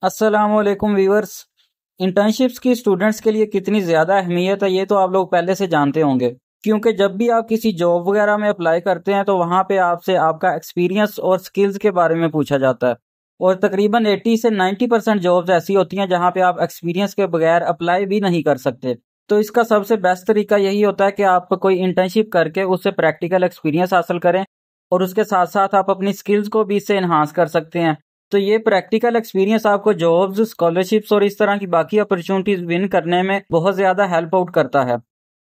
अस्सलामुअलैकुम viewers. Internships की students के लिए कितनी ज़्यादा अहमियत है ये तो आप लोग पहले से जानते होंगे, क्योंकि जब भी आप किसी जॉब वगैरह में अप्लाई करते हैं तो वहाँ पे आपसे आपका एक्सपीरियंस और स्किल्स के बारे में पूछा जाता है। और तकरीबन 80 से 90% जॉब्स ऐसी होती हैं जहाँ पे आप एक्सपीरियंस के बगैर अप्लाई भी नहीं कर सकते। तो इसका सबसे बेस्ट तरीका यही होता है कि आप कोई इंटर्नशिप करके उससे प्रैक्टिकल एक्सपीरियंस हासिल करें और उसके साथ साथ आप अपनी स्किल्स को भी इससे इन्हांस कर सकते हैं। तो ये प्रैक्टिकल एक्सपीरियंस आपको जॉब्स, स्कॉलरशिप्स और इस तरह की बाकी अपॉर्चुनिटीज विन करने में बहुत ज़्यादा हेल्प आउट करता है।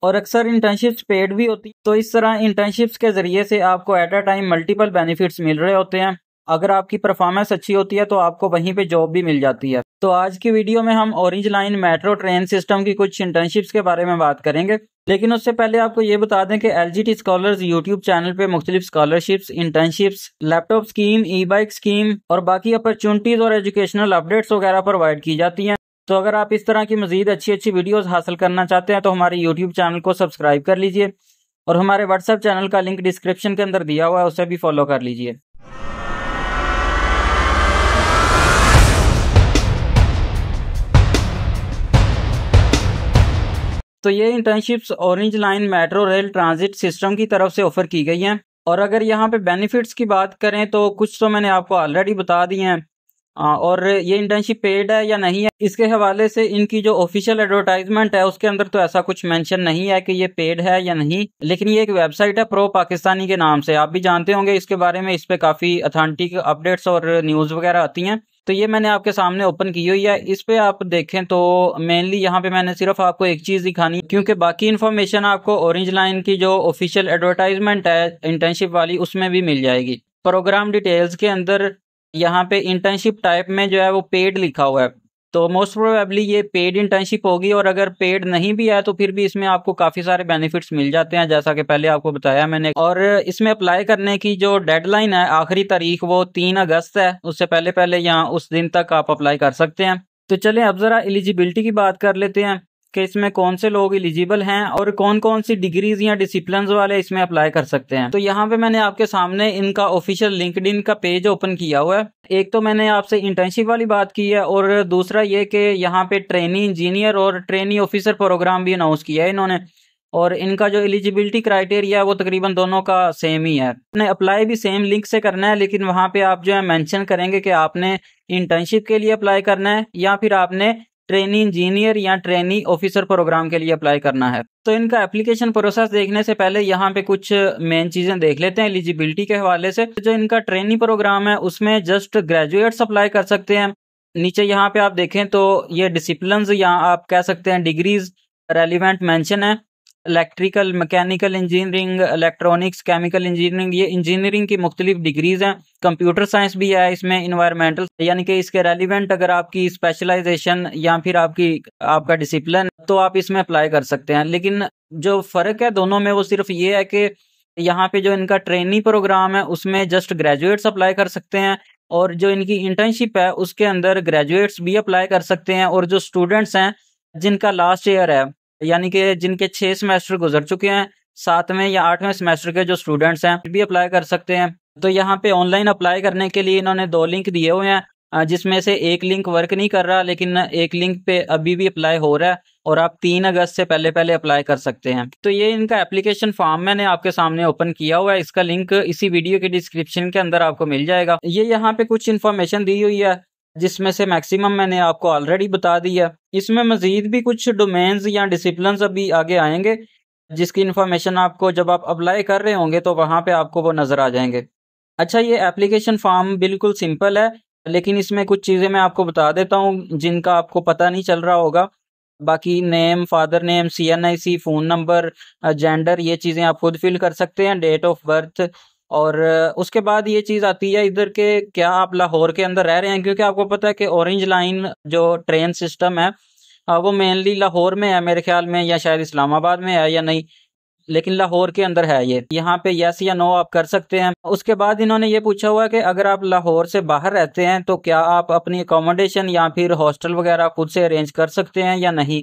और अक्सर इंटर्नशिप्स पेड भी होती, तो इस तरह इंटर्नशिप्स के ज़रिए से आपको at a time multiple benefits मिल रहे होते हैं। अगर आपकी परफॉर्मेंस अच्छी होती है तो आपको वहीं पे जॉब भी मिल जाती है। तो आज की वीडियो में हम orange line metro train system की कुछ इंटर्नशिप्स के बारे में बात करेंगे, लेकिन उससे पहले आपको ये बता दें कि एलजीटी स्कॉलर्स यूट्यूब चैनल पे मुख्तलिफ स्कॉलरशिप्स, इंटर्नशिप्स, लैपटॉप स्कीम, ई बाइक स्कीम और बाकी अपॉर्चुनिटीज और एजुकेशनल अपडेट्स वगैरह प्रोवाइड की जाती हैं। तो अगर आप इस तरह की मजीद अच्छी अच्छी वीडियोस हासिल करना चाहते हैं तो हमारे यूट्यूब चैनल को सब्सक्राइब कर लीजिए और हमारे व्हाट्सएप चैनल का लिंक डिस्क्रिप्शन के अंदर दिया हुआ है, उसे भी फॉलो कर लीजिए। तो ये internships orange line metro rail transit system की तरफ से ऑफर की गई हैं। और अगर यहाँ पे बेनिफिट्स की बात करें तो कुछ तो मैंने आपको ऑलरेडी बता दिए हैं। और ये इंटर्नशिप पेड है या नहीं है, इसके हवाले से इनकी जो ऑफिशियल एडवर्टाइजमेंट है उसके अंदर तो ऐसा कुछ मेंशन नहीं है कि ये पेड है या नहीं, लेकिन ये एक वेबसाइट है प्रो पाकिस्तानी के नाम से, आप भी जानते होंगे इसके बारे में। इस पे काफ़ी अथेंटिक अपडेट्स और न्यूज़ वगैरह आती हैं। तो ये मैंने आपके सामने ओपन की हुई है। इस पे आप देखें तो मेनली यहाँ पे मैंने सिर्फ आपको एक चीज़ दिखानी, क्योंकि बाकी इन्फॉर्मेशन आपको ऑरेंज लाइन की जो ऑफिशियल एडवर्टाइजमेंट है इंटर्नशिप वाली उसमें भी मिल जाएगी। प्रोग्राम डिटेल्स के अंदर यहाँ पे इंटर्नशिप टाइप में जो है वो पेड लिखा हुआ है, तो मोस्ट प्रोबेबली ये पेड इंटर्नशिप होगी। और अगर पेड नहीं भी है तो फिर भी इसमें आपको काफ़ी सारे बेनिफिट्स मिल जाते हैं, जैसा कि पहले आपको बताया मैंने। और इसमें अप्लाई करने की जो डेडलाइन है, आखिरी तारीख, वो 3 अगस्त है। उससे पहले पहले या उस दिन तक आप अप्लाई कर सकते हैं। तो चलें अब ज़रा एलिजिबिलिटी की बात कर लेते हैं कि इसमें कौन से लोग एलिजिबल हैं और कौन कौन सी डिग्रीज या डिसिप्लिन वाले इसमें अप्लाई कर सकते हैं। तो यहाँ पे मैंने आपके सामने इनका ऑफिशियल लिंक्डइन का पेज ओपन किया हुआ है। एक तो मैंने आपसे इंटर्नशिप वाली बात की है और दूसरा ये कि यहाँ पे ट्रेनी इंजीनियर और ट्रेनी ऑफिसर प्रोग्राम भी अनाउंस किया है इन्होंने। और इनका जो एलिजिबिलिटी क्राइटेरिया है वो तकरीबन दोनों का सेम ही है। आपने अप्लाई भी सेम लिंक से करना है, लेकिन वहाँ पे आप जो है मेंशन करेंगे कि आपने इंटर्नशिप के लिए अप्लाई करना है या फिर आपने ट्रेनी इंजीनियर या ट्रेनी ऑफिसर प्रोग्राम के लिए अप्लाई करना है। तो इनका एप्लीकेशन प्रोसेस देखने से पहले यहाँ पे कुछ मेन चीज़ें देख लेते हैं एलिजिबिलिटी के हवाले से। जो इनका ट्रेनी प्रोग्राम है उसमें जस्ट ग्रेजुएट्स अप्लाई कर सकते हैं। नीचे यहाँ पे आप देखें तो ये डिसिप्लिन्स या आप कह सकते हैं डिग्रीज रेलिवेंट मेंशन है। Electrical, mechanical engineering, electronics, chemical engineering, ये इंजीनियरिंग की मुख्तलिफ डिग्रीज हैं। कंप्यूटर साइंस भी है इसमें, इन्वायरमेंटल, यानी कि इसके रेलिवेंट अगर आपकी स्पेशलाइजेशन या फिर आपका डिसिप्लिन तो आप इसमें अप्लाई कर सकते हैं। लेकिन जो फ़र्क है दोनों में वो सिर्फ ये है कि यहाँ पे जो इनका ट्रेनी प्रोग्राम है उसमें जस्ट ग्रेजुएट्स अप्लाई कर सकते हैं और जो इनकी इंटर्नशिप है उसके अंदर ग्रेजुएट्स भी अप्लाई कर सकते हैं। और जो स्टूडेंट्स हैं जिनका लास्ट ईयर है, यानी कि जिनके 6 सेमेस्टर गुजर चुके हैं, 7वें या 8वें सेमेस्टर के जो स्टूडेंट्स हैं भी अप्लाई कर सकते हैं। तो यहाँ पे ऑनलाइन अप्लाई करने के लिए इन्होंने 2 लिंक दिए हुए हैं, जिसमें से एक लिंक वर्क नहीं कर रहा, लेकिन एक लिंक पे अभी भी अप्लाई हो रहा है और आप 3 अगस्त से पहले पहले अप्लाई कर सकते हैं। तो ये इनका एप्लीकेशन फॉर्म मैंने आपके सामने ओपन किया हुआ है, इसका लिंक इसी वीडियो के डिस्क्रिप्शन के अंदर आपको मिल जाएगा। ये यहाँ पे कुछ इन्फॉर्मेशन दी हुई है जिसमें से मैक्सिमम मैंने आपको ऑलरेडी बता दिया। इसमें मजीद भी कुछ डोमेन्स या डिसिप्लिन्स अभी आगे आएंगे जिसकी इन्फॉर्मेशन आपको जब आप अप्लाई कर रहे होंगे तो वहाँ पे आपको वो नज़र आ जाएंगे। अच्छा, ये एप्लीकेशन फॉर्म बिल्कुल सिंपल है, लेकिन इसमें कुछ चीज़ें मैं आपको बता देता हूँ जिनका आपको पता नहीं चल रहा होगा। बाकी name, father name, CNIC, phone number, gender, ये चीज़ें आप खुद फिल कर सकते हैं, डेट ऑफ बर्थ। और उसके बाद ये चीज़ आती है इधर के क्या आप लाहौर के अंदर रह रहे हैं, क्योंकि आपको पता है कि ऑरेंज लाइन जो ट्रेन सिस्टम है वो मेनली लाहौर में है मेरे ख्याल में, या शायद इस्लामाबाद में है या नहीं, लेकिन लाहौर के अंदर है ये। यहाँ पे यस या नो आप कर सकते हैं। उसके बाद इन्होंने ये पूछा हुआ है कि अगर आप लाहौर से बाहर रहते हैं तो क्या आप अपनी अकोमोडेशन या फिर हॉस्टल वगैरह खुद से अरेंज कर सकते हैं या नहीं,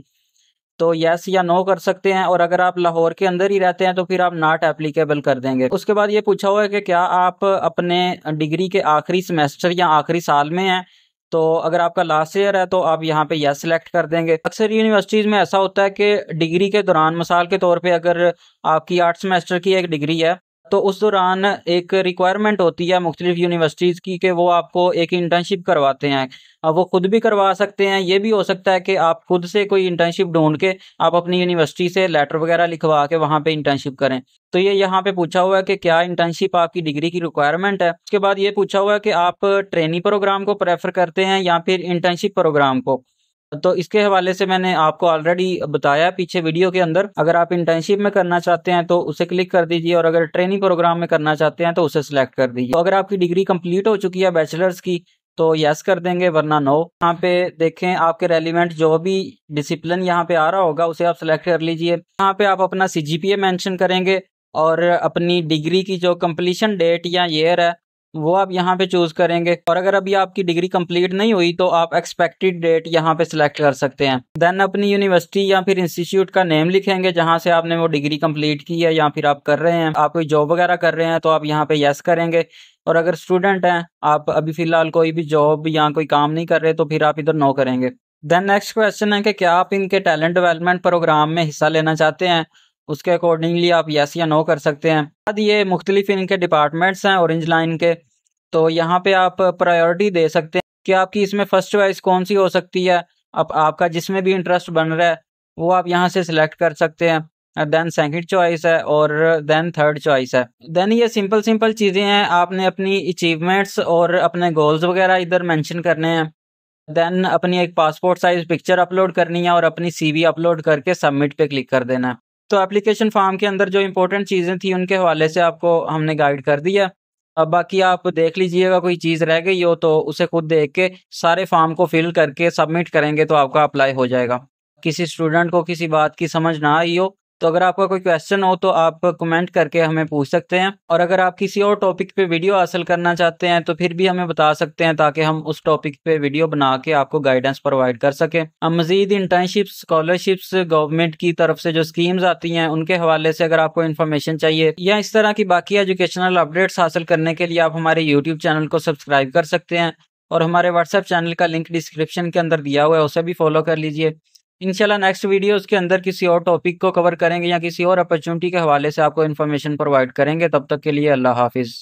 तो यस या नो कर सकते हैं। और अगर आप लाहौर के अंदर ही रहते हैं तो फिर आप नॉट एप्लीकेबल कर देंगे। उसके बाद ये पूछा हुआ है कि क्या आप अपने डिग्री के आखिरी सेमेस्टर या आखिरी साल में हैं तो अगर आपका लास्ट ईयर है तो आप यहाँ पे यस सिलेक्ट कर देंगे। अक्सर यूनिवर्सिटीज़ में ऐसा होता है कि डिग्री के दौरान, मिसाल के तौर पे अगर आपकी 8 सेमेस्टर की एक डिग्री है तो उस दौरान एक रिक्वायरमेंट होती है मुख्तलिफ यूनिवर्सिटीज़ की कि वो आपको एक इंटर्नशिप करवाते हैं। अब वो खुद भी करवा सकते हैं, ये भी हो सकता है कि आप खुद से कोई इंटर्नशिप ढूंढ के आप अपनी यूनिवर्सिटी से लेटर वगैरह लिखवा के वहाँ पे इंटर्नशिप करें। तो ये यहाँ पे पूछा हुआ है कि क्या इंटर्नशिप आपकी डिग्री की रिक्वायरमेंट है। उसके बाद ये पूछा हुआ है कि आप ट्रेनी प्रोग्राम को प्रेफर करते हैं या फिर इंटर्नशिप प्रोग्राम को। तो इसके हवाले से मैंने आपको ऑलरेडी बताया पीछे वीडियो के अंदर। अगर आप इंटर्नशिप में करना चाहते हैं तो उसे क्लिक कर दीजिए, और अगर ट्रेनिंग प्रोग्राम में करना चाहते हैं तो उसे सिलेक्ट कर दीजिए। तो अगर आपकी डिग्री कंप्लीट हो चुकी है बैचलर्स की तो यस कर देंगे, वरना नो। यहाँ पे देखें आपके रेलिवेंट जो भी डिसिप्लिन यहाँ पे आ रहा होगा उसे आप सिलेक्ट कर लीजिए। यहाँ पे आप अपना CGPA मेंशन करेंगे और अपनी डिग्री की जो कंप्लीशन डेट या ईयर है वो आप यहाँ पे चूज करेंगे। और अगर अभी आपकी डिग्री कंप्लीट नहीं हुई तो आप एक्सपेक्टेड डेट यहाँ पे सिलेक्ट कर सकते हैं। देन अपनी यूनिवर्सिटी या फिर इंस्टीट्यूट का नेम लिखेंगे जहाँ से आपने वो डिग्री कंप्लीट की है या फिर आप कर रहे हैं। आप कोई जॉब वगैरह कर रहे हैं तो आप यहाँ पे यस करेंगे, और अगर स्टूडेंट हैं, आप अभी फिलहाल कोई भी जॉब या कोई काम नहीं कर रहे, तो फिर आप इधर नो करेंगे। देन नेक्स्ट क्वेश्चन है कि क्या आप इनके टैलेंट डेवलपमेंट प्रोग्राम में हिस्सा लेना चाहते हैं। उसके अकॉर्डिंगली आप यस या नो कर सकते हैं। बाद ये मुख्तलिफ इनके डिपार्टमेंट्स हैं ऑरेंज लाइन के, तो यहाँ पे आप प्रायोरिटी दे सकते हैं कि आपकी इसमें फर्स्ट चॉइस कौन सी हो सकती है। अब आपका जिसमें भी इंटरेस्ट बन रहा है वो आप यहाँ से सिलेक्ट कर सकते हैं। देन सेकंड चॉइस है और देन थर्ड चॉइस है। देन ये सिंपल चीज़ें हैं, आपने अपनी अचीवमेंट्स और अपने गोल्स वगैरह इधर मेंशन करने हैं। देन अपनी एक पासपोर्ट साइज पिक्चर अपलोड करनी है और अपनी CV अपलोड करके सबमिट पे क्लिक कर देना है। तो एप्लीकेशन फॉर्म के अंदर जो इंपॉर्टेंट चीज़ें थी उनके हवाले से आपको हमने गाइड कर दिया। अब बाकी आप देख लीजिएगा, कोई चीज़ रह गई हो तो उसे खुद देख के सारे फॉर्म को फिल करके सबमिट करेंगे तो आपका अप्लाई हो जाएगा। किसी स्टूडेंट को किसी बात की समझ ना आई हो तो अगर आपका कोई क्वेश्चन हो तो आप कमेंट करके हमें पूछ सकते हैं, और अगर आप किसी और टॉपिक पे वीडियो हासिल करना चाहते हैं तो फिर भी हमें बता सकते हैं ताकि हम उस टॉपिक पे वीडियो बना के आपको गाइडेंस प्रोवाइड कर सकें। अब मज़ीद इंटर्नशिप्स, स्कॉलरशिप्स, गवर्नमेंट की तरफ से जो स्कीम्स आती हैं उनके हवाले से अगर आपको इन्फॉर्मेशन चाहिए या इस तरह की बाकी एजुकेशनल अपडेट्स हासिल करने के लिए आप हमारे यूट्यूब चैनल को सब्सक्राइब कर सकते हैं, और हमारे व्हाट्सएप चैनल का लिंक डिस्क्रिप्शन के अंदर दिया हुआ है, उसे भी फॉलो कर लीजिए। इंशाल्लाह नेक्स्ट वीडियोस के अंदर किसी और टॉपिक को कवर करेंगे या किसी और अपॉर्चुनिटी के हवाले से आपको इन्फॉर्मेशन प्रोवाइड करेंगे। तब तक के लिए अल्लाह हाफिज़।